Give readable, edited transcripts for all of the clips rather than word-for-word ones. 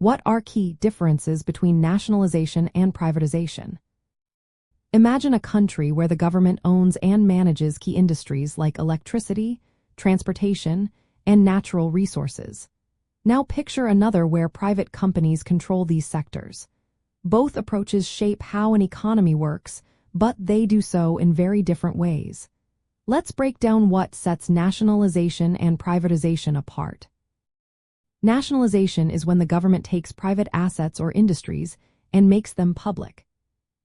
What are key differences between nationalization and privatization? Imagine a country where the government owns and manages key industries like electricity, transportation, and natural resources. Now picture another where private companies control these sectors. Both approaches shape how an economy works, but they do so in very different ways. Let's break down what sets nationalization and privatization apart. Nationalization is when the government takes private assets or industries and makes them public.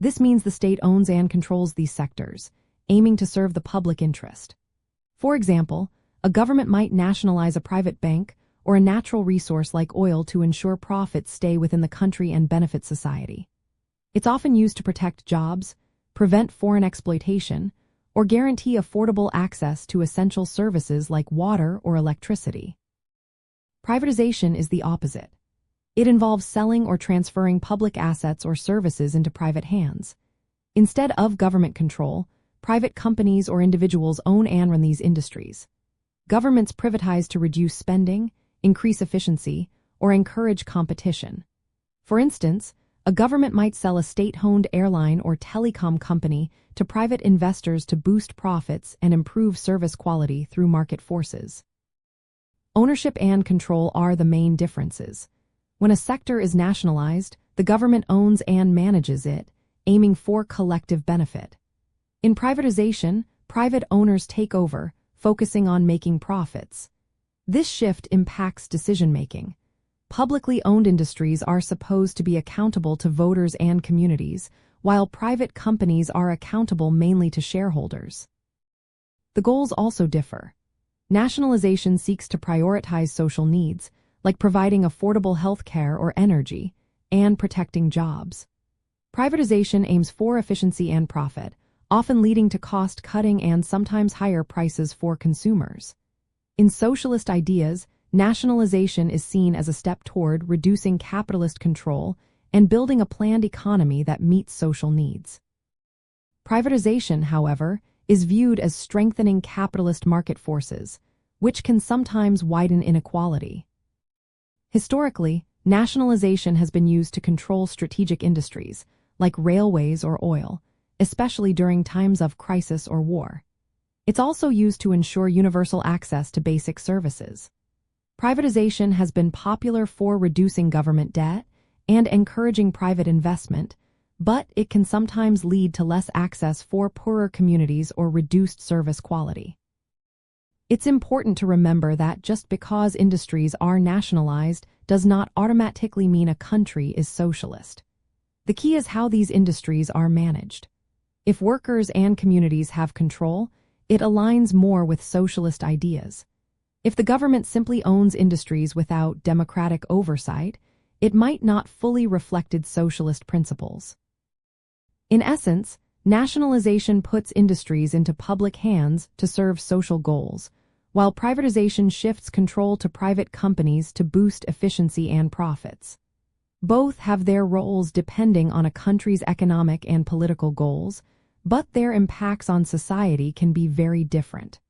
This means the state owns and controls these sectors, aiming to serve the public interest. For example, a government might nationalize a private bank or a natural resource like oil to ensure profits stay within the country and benefit society. It's often used to protect jobs, prevent foreign exploitation, or guarantee affordable access to essential services like water or electricity. Privatization is the opposite. It involves selling or transferring public assets or services into private hands. Instead of government control, private companies or individuals own and run these industries. Governments privatize to reduce spending, increase efficiency, or encourage competition. For instance, a government might sell a state-owned airline or telecom company to private investors to boost profits and improve service quality through market forces. Ownership and control are the main differences. When a sector is nationalized, the government owns and manages it, aiming for collective benefit. In privatization, private owners take over, focusing on making profits. This shift impacts decision-making. Publicly owned industries are supposed to be accountable to voters and communities, while private companies are accountable mainly to shareholders. The goals also differ. Nationalization seeks to prioritize social needs, like providing affordable health care or energy, and protecting jobs. Privatization aims for efficiency and profit, often leading to cost-cutting and sometimes higher prices for consumers. In socialist ideas, nationalization is seen as a step toward reducing capitalist control and building a planned economy that meets social needs. Privatization, however, is viewed as strengthening capitalist market forces, which can sometimes widen inequality. Historically, nationalization has been used to control strategic industries, like railways or oil, especially during times of crisis or war. It's also used to ensure universal access to basic services. Privatization has been popular for reducing government debt and encouraging private investment, but it can sometimes lead to less access for poorer communities or reduced service quality. It's important to remember that just because industries are nationalized does not automatically mean a country is socialist. The key is how these industries are managed. If workers and communities have control, it aligns more with socialist ideas. If the government simply owns industries without democratic oversight, it might not fully reflect socialist principles. In essence, nationalization puts industries into public hands to serve social goals, while privatization shifts control to private companies to boost efficiency and profits. Both have their roles depending on a country's economic and political goals, but their impacts on society can be very different.